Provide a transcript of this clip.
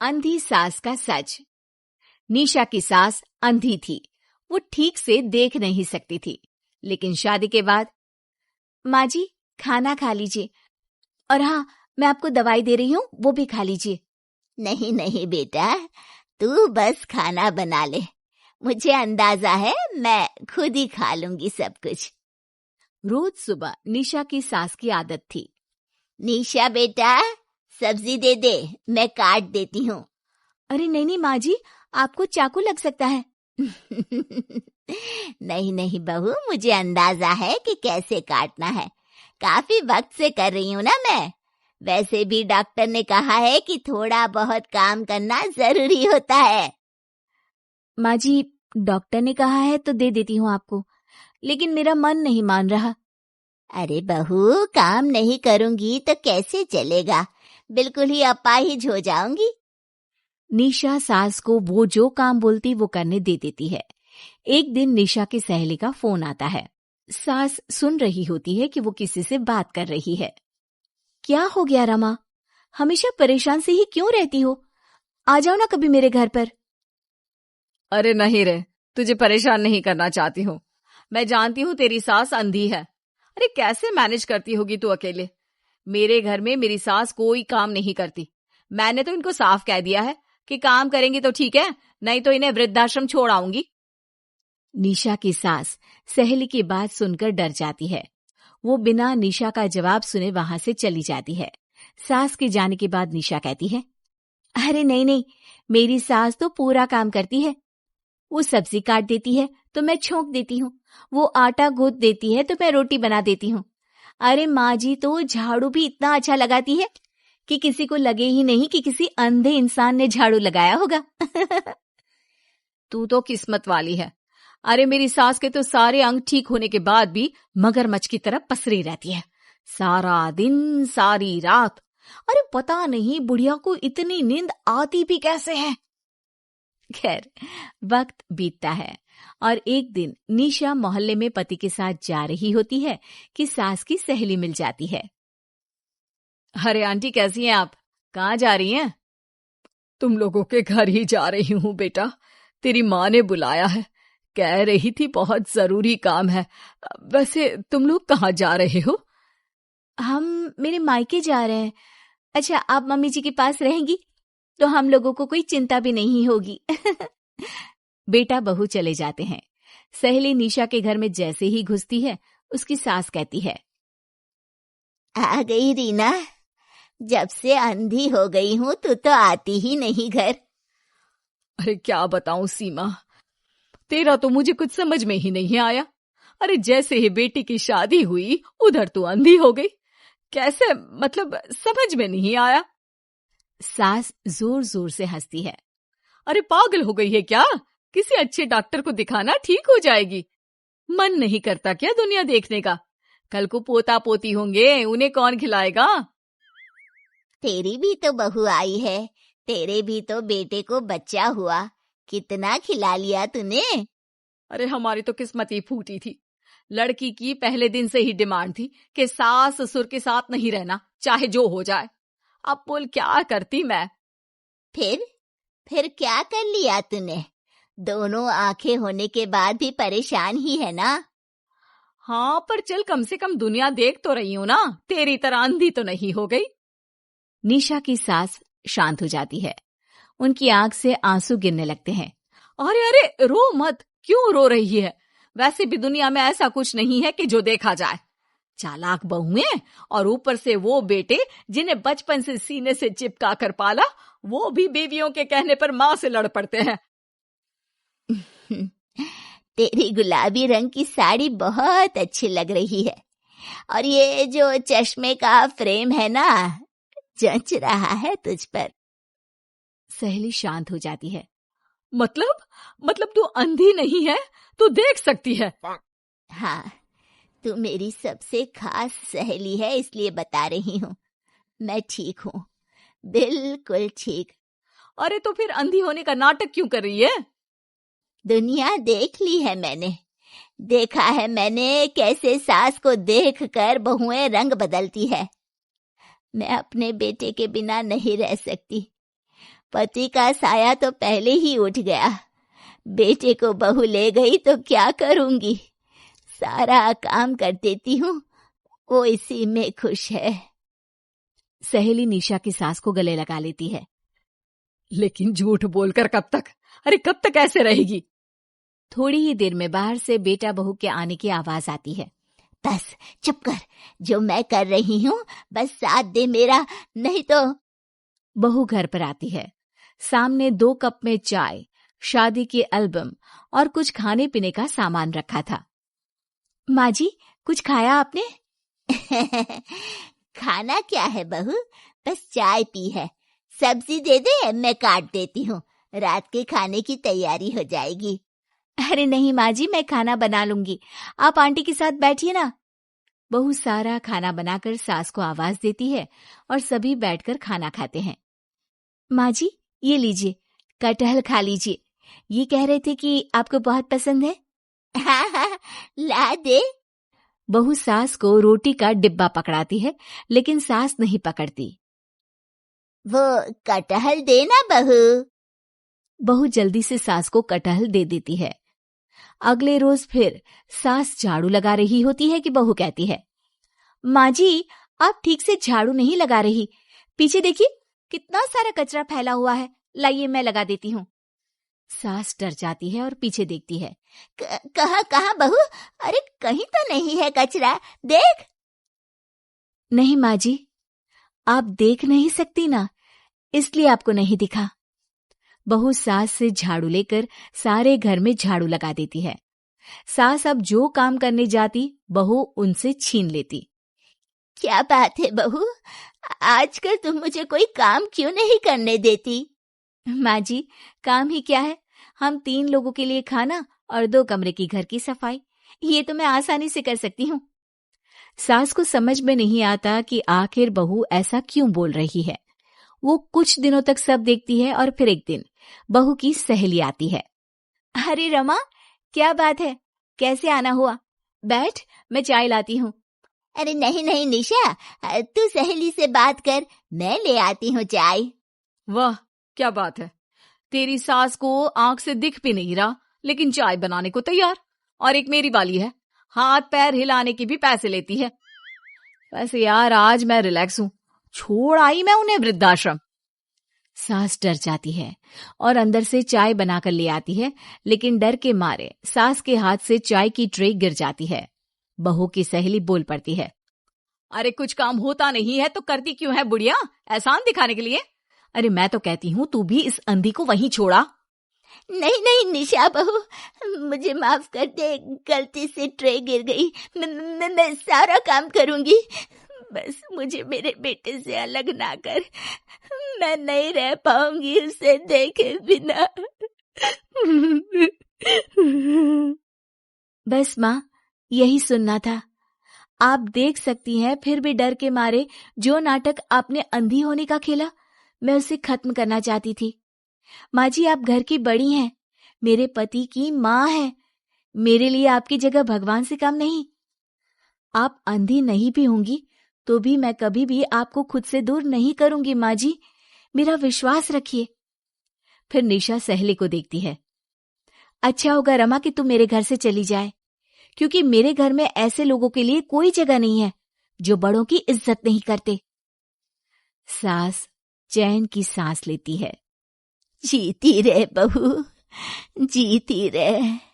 अंधी सास का सच। निशा की सास अंधी थी। वो ठीक से देख नहीं सकती थी, लेकिन शादी के बाद, माँ जी खाना खा लीजिए, और हाँ मैं आपको दवाई दे रही हूँ, वो भी खा लीजिए। नहीं नहीं बेटा, तू बस खाना बना ले, मुझे अंदाजा है मैं खुद ही खा लूंगी सब कुछ। रोज सुबह निशा की सास की आदत थी। निशा बेटा, सब्जी दे दे, मैं काट देती हूँ। अरे नहीं नहीं माँ जी, आपको चाकू लग सकता है। नहीं नहीं बहू, मुझे अंदाजा है कि कैसे काटना है, काफी वक्त से कर रही हूँ ना मैं। वैसे भी डॉक्टर ने कहा है कि थोड़ा बहुत काम करना जरूरी होता है। माँ जी, डॉक्टर ने कहा है तो दे देती हूँ आपको, लेकिन मेरा मन नहीं मान रहा। अरे बहू, काम नहीं करूंगी तो कैसे चलेगा, बिल्कुल ही अपाहिज हो जाऊंगी। निशा सास को वो जो काम बोलती वो करने दे देती है। एक दिन निशा की सहेली का फोन आता है। सास सुन रही होती है कि वो किसी से बात कर रही है। क्या हो गया रमा, हमेशा परेशान से ही क्यों रहती हो? आ जाओ ना कभी मेरे घर पर। अरे नहीं रे, तुझे परेशान नहीं करना चाहती हूँ। मैं जानती हूँ तेरी सास अंधी है। अरे कैसे मैनेज करती होगी तू अकेले? मेरे घर में मेरी सास कोई काम नहीं करती। मैंने तो इनको साफ कह दिया है कि काम करेंगी तो ठीक है, नहीं तो इन्हें वृद्धाश्रम छोड़ आऊंगी। निशा की सास सहेली की बात सुनकर डर जाती है। वो बिना निशा का जवाब सुने वहां से चली जाती है। सास के जाने के बाद निशा कहती है, अरे नहीं नहीं, मेरी सास तो पूरा काम करती है। वो सब्जी काट देती है तो मैं छोंक देती हूँ, वो आटा गूंथ देती है तो मैं रोटी बना देती हूँ। अरे माँ जी तो झाड़ू भी इतना अच्छा लगाती है कि किसी को लगे ही नहीं कि किसी अंधे इंसान ने झाड़ू लगाया होगा। तू तो किस्मत वाली है। अरे मेरी सास के तो सारे अंग ठीक होने के बाद भी मगरमच्छ की तरह पसरी रहती है, सारा दिन सारी रात। अरे पता नहीं बुढ़िया को इतनी नींद आती भी कैसे है। खैर, वक्त बीतता है और एक दिन निशा मोहल्ले में पति के साथ जा रही होती है कि सास की सहेली मिल जाती है। अरे आंटी कैसी हैं आप? कहाँ जा रही हैं? तुम लोगों के घर ही जा रही हूँ बेटा, तेरी माँ ने बुलाया है, कह रही थी बहुत जरूरी काम है। वैसे तुम लोग कहाँ जा रहे हो? हम मेरे मायके जा रहे हैं। अच्छा, आप मम्मी जी के पास रहेंगी तो हम लोगों को कोई चिंता भी नहीं होगी। बेटा बहू चले जाते हैं। सहेली निशा के घर में जैसे ही घुसती है, उसकी सास कहती है, आ गई रीना, जब से अंधी हो गई हूँ तू तो आती ही नहीं घर। अरे क्या बताऊं सीमा, तेरा तो मुझे कुछ समझ में ही नहीं आया। अरे जैसे ही बेटी की शादी हुई उधर तू अंधी हो गई, कैसे? मतलब समझ में नहीं आया। सास जोर जोर से हंसती है। अरे पागल हो गई है क्या? किसी अच्छे डॉक्टर को दिखाना, ठीक हो जाएगी। मन नहीं करता क्या दुनिया देखने का? कल को पोता पोती होंगे, उन्हें कौन खिलाएगा? तेरी भी तो बहू आई है, तेरे भी तो बेटे को बच्चा हुआ, कितना खिला लिया तूने। अरे हमारी तो किस्मत ही फूटी थी। लड़की की पहले दिन से ही डिमांड थी कि सास ससुर के साथ नहीं रहना, चाहे जो हो जाए। अब बोल क्या करती मैं? फिर क्या कर लिया तूने? दोनों आंखें होने के बाद भी परेशान ही है ना? हाँ, पर चल कम से कम दुनिया देख तो रही हूं ना, तेरी तरह अंधी तो नहीं हो गई। निशा की सास शांत हो जाती है। उनकी आंख से आंसू गिरने लगते हैं। अरे अरे रो मत, क्यों रो रही है? वैसे भी दुनिया में ऐसा कुछ नहीं है कि जो देखा जाए। चालाक बहुएं और ऊपर से वो बेटे जिन्हें बचपन से सीने से चिपका कर पाला, वो भी बीवियों के कहने पर माँ से लड़ पड़ते हैं। तेरी गुलाबी रंग की साड़ी बहुत अच्छी लग रही है, और ये जो चश्मे का फ्रेम है ना, जच रहा है तुझ पर। सहेली शांत हो जाती है। मतलब तू अंधी नहीं है, तू देख सकती है। हाँ, तू मेरी सबसे खास सहेली है, इसलिए बता रही हूँ। मैं ठीक हूँ, बिल्कुल ठीक। अरे तो फिर अंधी होने का नाटक क्यों कर रही है? दुनिया देख ली है मैंने, देखा है मैंने कैसे सास को देखकर बहुएं रंग बदलती है। मैं अपने बेटे के बिना नहीं रह सकती। पति का साया तो पहले ही उठ गया। बेटे को बहू ले गई तो क्या करूंगी? सारा काम कर देती हूँ, वो इसी में खुश है। सहेली निशा की सास को गले लगा लेती है। लेकिन झूठ बोलकर कब तक? अरे कब तक ऐसे रहेगी? थोड़ी ही देर में बाहर से बेटा बहू के आने की आवाज आती है। बस चुप कर, जो मैं कर रही हूँ बस साथ दे मेरा, नहीं तो। बहू घर पर आती है। सामने 2 कप में चाय, शादी के एल्बम और कुछ खाने पीने का सामान रखा था। माँ जी, कुछ खाया आपने? खाना क्या है बहू, बस चाय पी है। सब्जी दे दे, मैं काट देती हूँ, रात के खाने की तैयारी हो जाएगी। अरे नहीं माँ जी, मैं खाना बना लूंगी, आप आंटी के साथ बैठिए ना। बहू सारा खाना बनाकर सास को आवाज देती है और सभी बैठकर खाना खाते हैं। माँ जी, ये लीजिए, कटहल खा लीजिए, ये कह रहे थे कि आपको बहुत पसंद है। हाँ, ला दे। बहू सास को रोटी का डिब्बा पकड़ाती है, लेकिन सास नहीं पकड़ती। वो कटहल देना बहू। बहू जल्दी से सास को कटहल दे देती है। अगले रोज फिर सास झाड़ू लगा रही होती है कि बहू कहती है, माँ जी, आप ठीक से झाड़ू नहीं लगा रही, पीछे देखिए कितना सारा कचरा फैला हुआ है, लाइए मैं लगा देती हूँ। सास डर जाती है और पीछे देखती है। कहाँ बहू? अरे कहीं तो नहीं है कचरा, देख। नहीं माँ जी, आप देख नहीं सकती ना, इसलिए आपको नहीं दिखा। बहू सास से झाड़ू लेकर सारे घर में झाड़ू लगा देती है। सास अब जो काम करने जाती, बहू उनसे छीन लेती। क्या बात है बहू, आजकल तुम मुझे कोई काम क्यों नहीं करने देती? माँ जी, काम ही क्या है, हम 3 लोगों के लिए खाना और 2 कमरे की घर की सफाई, ये तो मैं आसानी से कर सकती हूँ। सास को समझ में नहीं आता कि आखिर बहू ऐसा क्यों बोल रही है। वो कुछ दिनों तक सब देखती है और फिर एक दिन बहू की सहेली आती है। अरे रमा, क्या बात है, कैसे आना हुआ? बैठ, मैं चाय लाती हूँ। अरे नहीं निशा, तू सहेली से बात कर, मैं ले आती हूँ चाय। वाह, क्या बात है, तेरी सास को आंख से दिख भी नहीं रहा, लेकिन चाय बनाने को तैयार। और एक मेरी वाली है, हाथ पैर हिलाने के भी पैसे लेती है। वैसे यार आज मैं रिलैक्स हूँ, छोड़ आई मैं उन्हें वृद्धाश्रम। सास डर जाती है और अंदर से चाय बनाकर ले आती है, लेकिन डर के मारे सास के हाथ से चाय की ट्रे गिर जाती है। बहू की सहेली बोल पड़ती है, अरे कुछ काम होता नहीं है तो करती क्यों है बुढ़िया, एहसान दिखाने के लिए? अरे मैं तो कहती हूँ तू भी इस अंधी को वहीं छोड़ा। नहीं निशा बहू, मुझे माफ कर दे, गलती से ट्रे गिर गई, मैं सारा काम करूंगी, बस मुझे मेरे बेटे से अलग ना कर, मैं नहीं रह पाऊंगी उसे देखे बिना। बस माँ, यही सुनना था। आप देख सकती हैं, फिर भी डर के मारे जो नाटक आपने अंधी होने का खेला, मैं उसे खत्म करना चाहती थी। माँ जी, आप घर की बड़ी हैं, मेरे पति की माँ है, मेरे लिए आपकी जगह भगवान से कम नहीं। आप अंधी नहीं भी होंगी तो भी मैं कभी भी आपको खुद से दूर नहीं करूंगी माँ जी, मेरा विश्वास रखिए। फिर निशा सहेली को देखती है। अच्छा होगा रमा कि तू मेरे घर से चली जाए, क्योंकि मेरे घर में ऐसे लोगों के लिए कोई जगह नहीं है जो बड़ों की इज्जत नहीं करते। सास चैन की सांस लेती है। जीती रहे बहू, जीती रहे।